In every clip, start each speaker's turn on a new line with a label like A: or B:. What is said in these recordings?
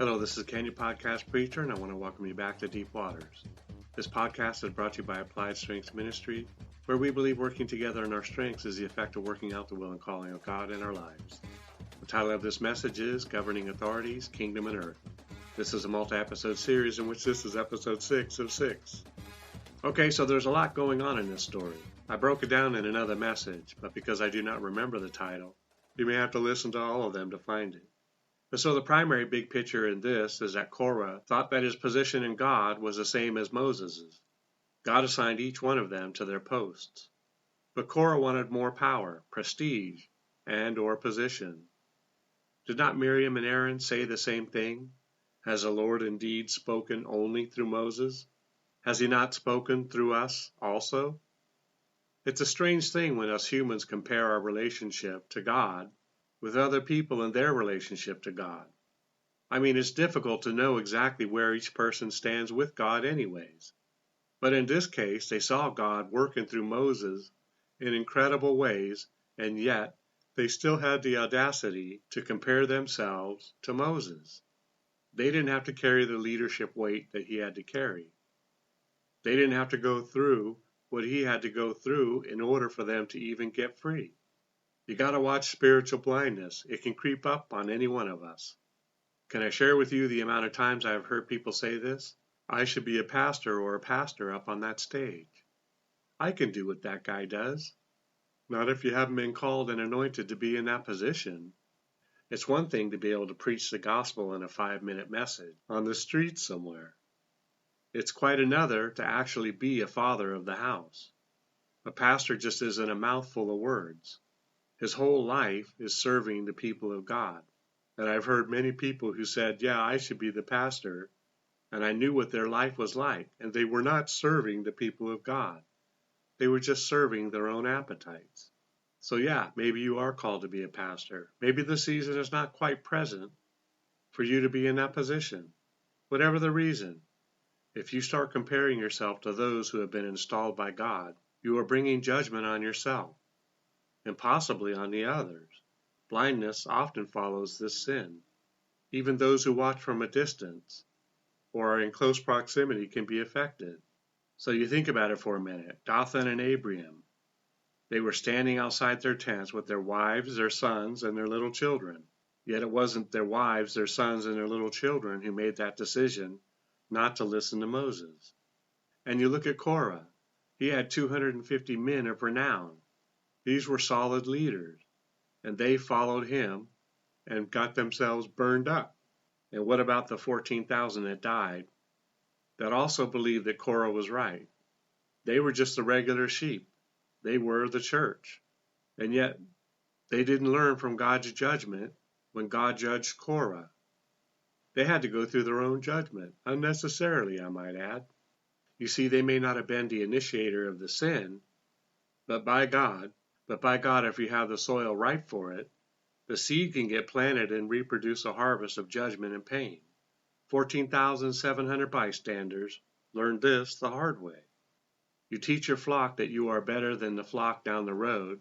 A: Hello, this is Ken, your podcast preacher, and I want to welcome you back to Deep Waters. This podcast is brought to you by Applied Strengths Ministry, where we believe working together in our strengths is the effect of working out the will and calling of God in our lives. The title of this message is Governing Authorities, Kingdom and Earth. This is a multi-episode series in which this is episode 6 of 6. Okay, so there's a lot going on in this story. I broke it down in another message, but because I do not remember the title, you may have to listen to all of them to find it. And so the primary big picture in this is that Korah thought that his position in God was the same as Moses's. God assigned each one of them to their posts. But Korah wanted more power, prestige, and or position. Did not Miriam and Aaron say the same thing? Has the Lord indeed spoken only through Moses? Has he not spoken through us also? It's a strange thing when us humans compare our relationship to God with other people and their relationship to God. I mean, it's difficult to know exactly where each person stands with God anyways. But in this case, they saw God working through Moses in incredible ways, and yet they still had the audacity to compare themselves to Moses. They didn't have to carry the leadership weight that he had to carry. They didn't have to go through what he had to go through in order for them to even get free. You got to watch spiritual blindness. It can creep up on any one of us. Can I share with you the amount of times I've heard people say this? I should be a pastor or a pastor up on that stage. I can do what that guy does. Not if you haven't been called and anointed to be in that position. It's one thing to be able to preach the gospel in a 5-minute message on the street somewhere. It's quite another to actually be a father of the house. A pastor just isn't a mouthful of words. His whole life is serving the people of God. And I've heard many people who said, yeah, I should be the pastor, and I knew what their life was like, and they were not serving the people of God. They were just serving their own appetites. So yeah, maybe you are called to be a pastor. Maybe the season is not quite present for you to be in that position. Whatever the reason, if you start comparing yourself to those who have been installed by God, you are bringing judgment on yourself and possibly on the others. Blindness often follows this sin. Even those who watch from a distance or are in close proximity can be affected. So you think about it for a minute. Dathan and Abiram, they were standing outside their tents with their wives, their sons, and their little children. Yet it wasn't their wives, their sons, and their little children who made that decision not to listen to Moses. And you look at Korah. He had 250 men of renown. These were solid leaders, and they followed him and got themselves burned up. And what about the 14,000 that died that also believed that Korah was right? They were just the regular sheep. They were the church. And yet they didn't learn from God's judgment when God judged Korah. They had to go through their own judgment, unnecessarily, I might add. You see, they may not have been the initiator of the sin, but by God, if you have the soil ripe for it, the seed can get planted and reproduce a harvest of judgment and pain. 14,700 bystanders learned this the hard way. You teach your flock that you are better than the flock down the road.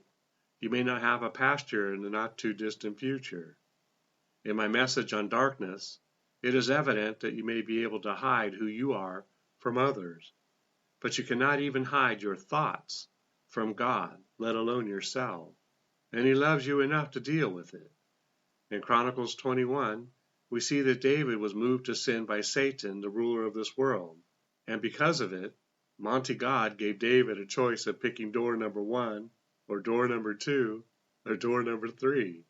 A: You may not have a pasture in the not-too-distant future. In my message on darkness, it is evident that you may be able to hide who you are from others, but you cannot even hide your thoughts from God, let alone yourself. And he loves you enough to deal with it. In Chronicles 21, we see that David was moved to sin by Satan, the ruler of this world. And because of it, Monty God gave David a choice of picking door number 1, or door number 2, or door number 3.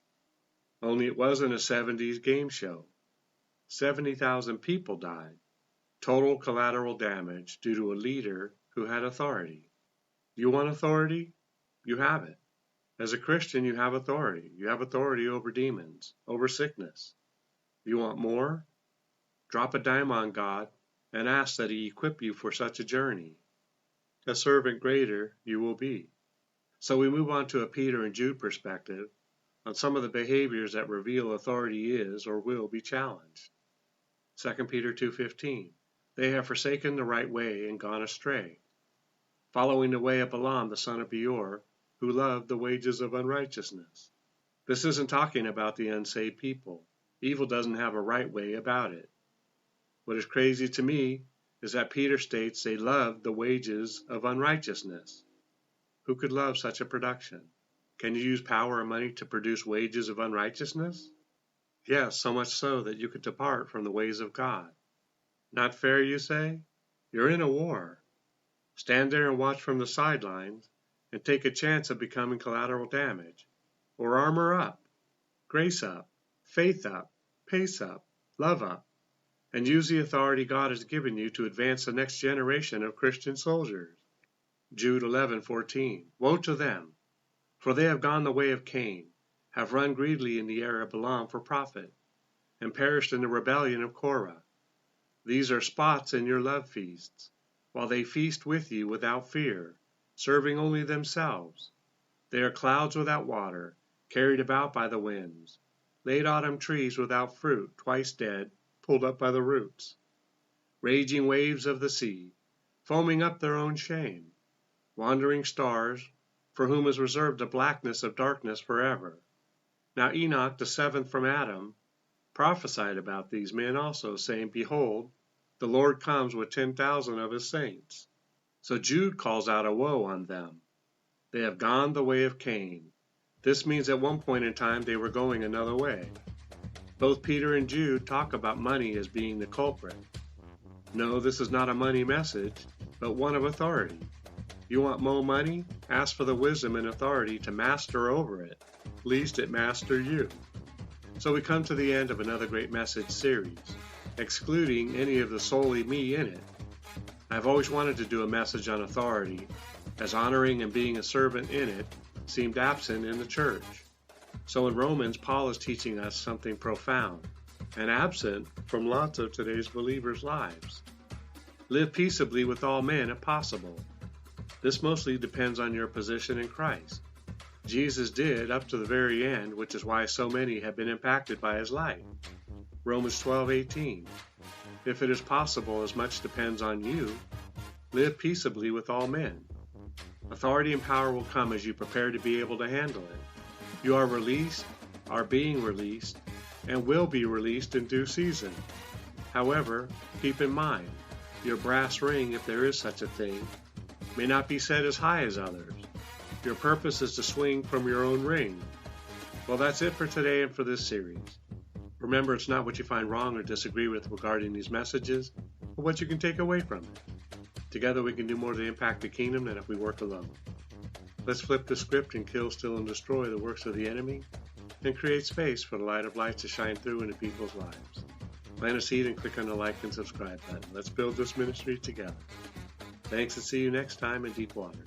A: Only it wasn't a 70s game show. 70,000 people died. Total collateral damage due to a leader who had authority. You want authority? You have it. As a Christian, you have authority. You have authority over demons, over sickness. You want more? Drop a dime on God and ask that he equip you for such a journey. A servant greater you will be. So we move on to a Peter and Jude perspective on some of the behaviors that reveal authority is or will be challenged. 2 Peter 2:15. They have forsaken the right way and gone astray, following the way of Balaam the son of Beor, who loved the wages of unrighteousness. This isn't talking about the unsaved people. Evil doesn't have a right way about it. What is crazy to me is that Peter states they love the wages of unrighteousness. Who could love such a production? Can you use power and money to produce wages of unrighteousness? Yes, so much so that you could depart from the ways of God. Not fair, you say? You're in a war. Stand there and watch from the sidelines and take a chance of becoming collateral damage. Or armor up, grace up, faith up, pace up, love up, and use the authority God has given you to advance the next generation of Christian soldiers. Jude 11:14. Woe to them, for they have gone the way of Cain, have run greedily in the area of Balaam for profit, and perished in the rebellion of Korah. These are spots in your love feasts, while they feast with you without fear, serving only themselves. They are clouds without water, carried about by the winds, late autumn trees without fruit, twice dead, pulled up by the roots, raging waves of the sea, foaming up their own shame, wandering stars, for whom is reserved the blackness of darkness forever. Now Enoch, the seventh from Adam, prophesied about these men also, saying, Behold, the Lord comes with 10,000 of his saints. So Jude calls out a woe on them. They have gone the way of Cain. This means at one point in time they were going another way. Both Peter and Jude talk about money as being the culprit. No, this is not a money message, but one of authority. You want more money? Ask for the wisdom and authority to master over it, lest it master you. So we come to the end of another great message series, excluding any of the solely me in it. I've always wanted to do a message on authority, as honoring and being a servant in it seemed absent in the church. So in Romans, Paul is teaching us something profound and absent from lots of today's believers' lives. Live peaceably with all men if possible. This mostly depends on your position in Christ. Jesus did up to the very end, which is why so many have been impacted by his life. Romans 12:18. If it is possible, as much depends on you, live peaceably with all men. Authority and power will come as you prepare to be able to handle it. You are released, are being released, and will be released in due season. However, keep in mind, your brass ring, if there is such a thing, may not be set as high as others. Your purpose is to swing from your own ring. Well, that's it for today and for this series. Remember, it's not what you find wrong or disagree with regarding these messages, but what you can take away from it. Together we can do more to impact the kingdom than if we work alone. Let's flip the script and kill, steal, and destroy the works of the enemy, and create space for the light of light to shine through into people's lives. Plant a seed and click on the like and subscribe button. Let's build this ministry together. Thanks, and see you next time in Deep Waters.